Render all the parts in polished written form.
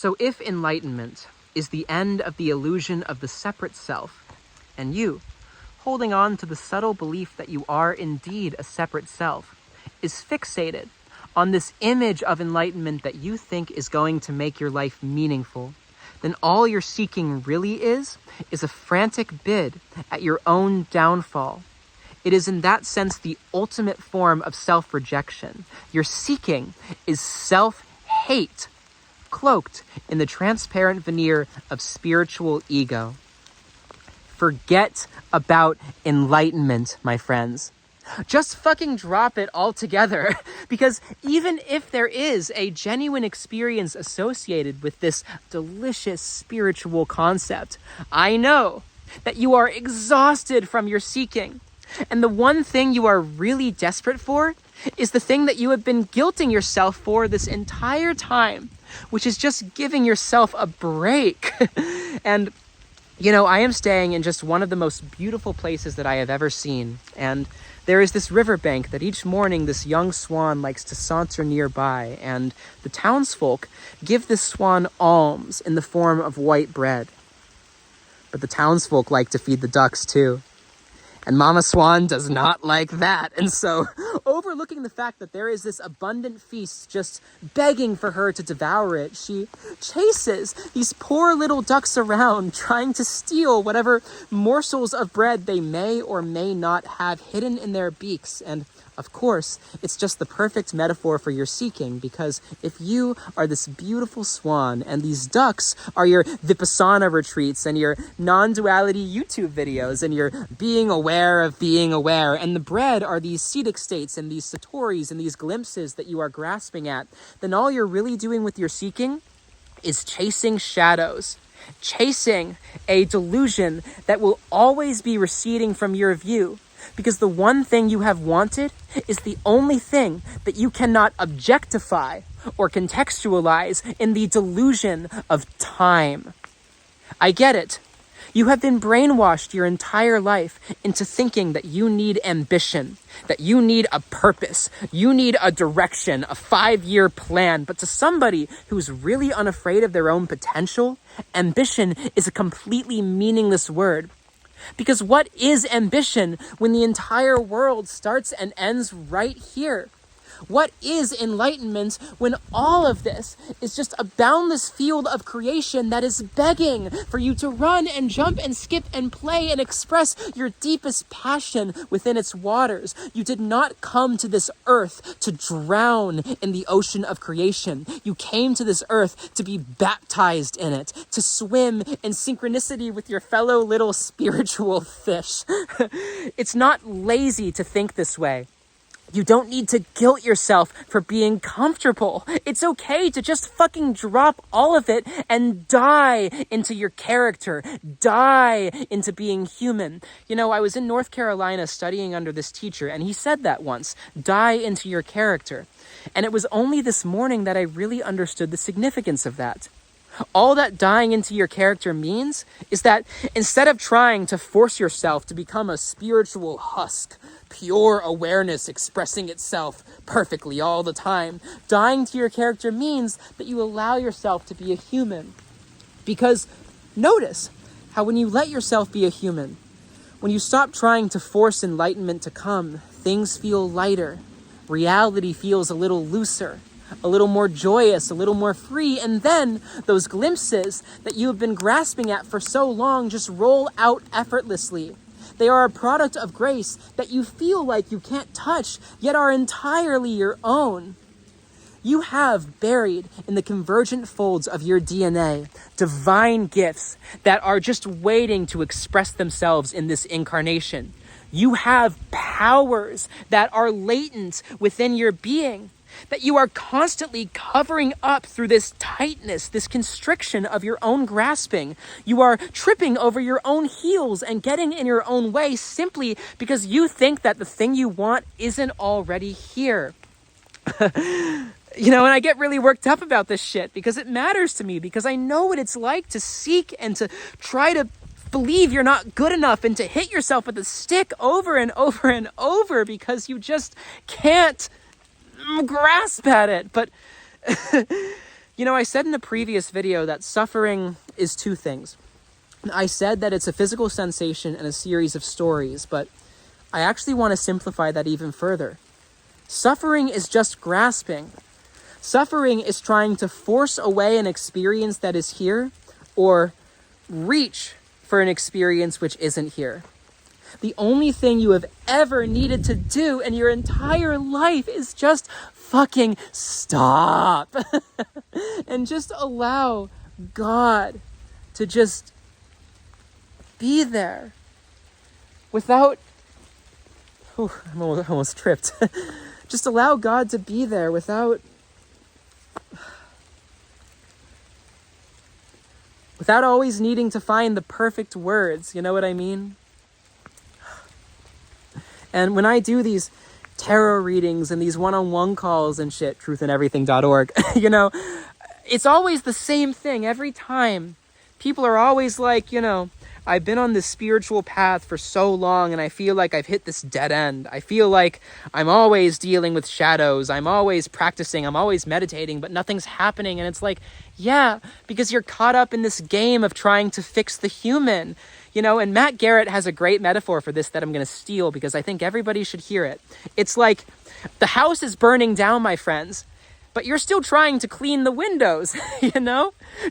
So if enlightenment is the end of the illusion of the separate self, and you, holding on to the subtle belief that you are indeed a separate self, is fixated on this image of enlightenment that you think is going to make your life meaningful, then all you're seeking really is a frantic bid at your own downfall. It is in that sense the ultimate form of self-rejection. Your seeking is self-hate, cloaked in the transparent veneer of spiritual ego. Forget about enlightenment, my friends. Just fucking drop it altogether, because even if there is a genuine experience associated with this delicious spiritual concept, I know that you are exhausted from your seeking, and the one thing you are really desperate for is the thing that you have been guilting yourself for this entire time, which is just giving yourself a break. And you know, I am staying in just one of the most beautiful places that I have ever seen, and there is this riverbank that each morning this young swan likes to saunter nearby, and the townsfolk give this swan alms in the form of white bread. But the townsfolk like to feed the ducks too. And Mama Swan does not like that. And so, overlooking the fact that there is this abundant feast just begging for her to devour it, she chases these poor little ducks around, trying to steal whatever morsels of bread they may or may not have hidden in their beaks. And of course, it's just the perfect metaphor for your seeking, because if you are this beautiful swan and these ducks are your vipassana retreats and your non-duality YouTube videos and your being aware of being aware, and the bread are these cetic states and these satoris and these glimpses that you are grasping at, then all you're really doing with your seeking is chasing shadows, chasing a delusion that will always be receding from your view. Because the one thing you have wanted is the only thing that you cannot objectify or contextualize in the delusion of time. I get it. You have been brainwashed your entire life into thinking that you need ambition, that you need a purpose, you need a direction, a 5-year plan. But to somebody who's really unafraid of their own potential, ambition is a completely meaningless word. Because what is ambition when the entire world starts and ends right here? What is enlightenment when all of this is just a boundless field of creation that is begging for you to run and jump and skip and play and express your deepest passion within its waters? You did not come to this earth to drown in the ocean of creation. You came to this earth to be baptized in it, to swim in synchronicity with your fellow little spiritual fish. It's not lazy to think this way. You don't need to guilt yourself for being comfortable. It's okay to just fucking drop all of it and die into your character, die into being human. You know, I was in North Carolina studying under this teacher, and he said that once, die into your character. And it was only this morning that I really understood the significance of that. All that dying into your character means is that instead of trying to force yourself to become a spiritual husk, pure awareness expressing itself perfectly all the time, dying to your character means that you allow yourself to be a human. Because notice how when you let yourself be a human, when you stop trying to force enlightenment to come, things feel lighter. Reality feels a little looser, a little more joyous, a little more free, and then those glimpses that you have been grasping at for so long just roll out effortlessly. They are a product of grace that you feel like you can't touch, yet are entirely your own. You have buried in the convergent folds of your DNA divine gifts that are just waiting to express themselves in this incarnation. You have powers that are latent within your being, that you are constantly covering up through this tightness, this constriction of your own grasping. You are tripping over your own heels and getting in your own way simply because you think that the thing you want isn't already here. You know, and I get really worked up about this shit because it matters to me, because I know what it's like to seek and to try to believe you're not good enough and to hit yourself with a stick over and over and over because you just can't grasp at it. But I said in a previous video that suffering is two things. I said that it's a physical sensation and a series of stories, but I actually want to simplify that even further. Suffering is just grasping. Suffering is trying to force away an experience that is here or reach for an experience which isn't here. The only thing you have ever needed to do in your entire life is just fucking stop and just allow God to just be there without, I'm almost tripped. Just allow God to be there without always needing to find the perfect words. You know what I mean? And when I do these tarot readings and these one-on-one calls and shit, truthandeverything.org, it's always the same thing every time. People are always like, I've been on this spiritual path for so long and I feel like I've hit this dead end. I feel like I'm always dealing with shadows. I'm always practicing. I'm always meditating, but nothing's happening. And it's like, yeah, because you're caught up in this game of trying to fix the human. And Matt Garrett has a great metaphor for this that I'm going to steal because I think everybody should hear it. It's like, the house is burning down, my friends, but you're still trying to clean the windows,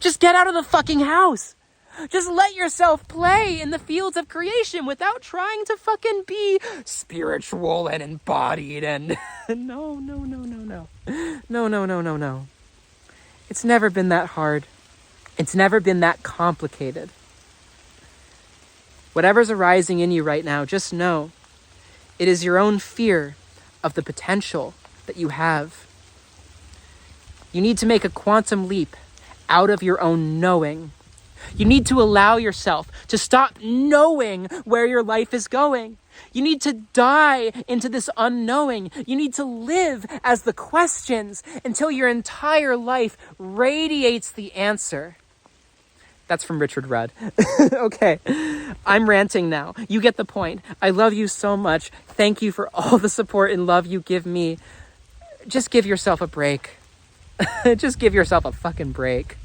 Just get out of the fucking house. Just let yourself play in the fields of creation without trying to fucking be spiritual and embodied and no. No. It's never been that hard. It's never been that complicated. Whatever's arising in you right now, just know it is your own fear of the potential that you have. You need to make a quantum leap out of your own knowing. You need to allow yourself to stop knowing where your life is going. You need to die into this unknowing. You need to live as the questions until your entire life radiates the answer. That's from Richard Rudd. Okay, I'm ranting now. You get the point. I love you so much. Thank you for all the support and love you give me. Just give yourself a break. Just give yourself a fucking break.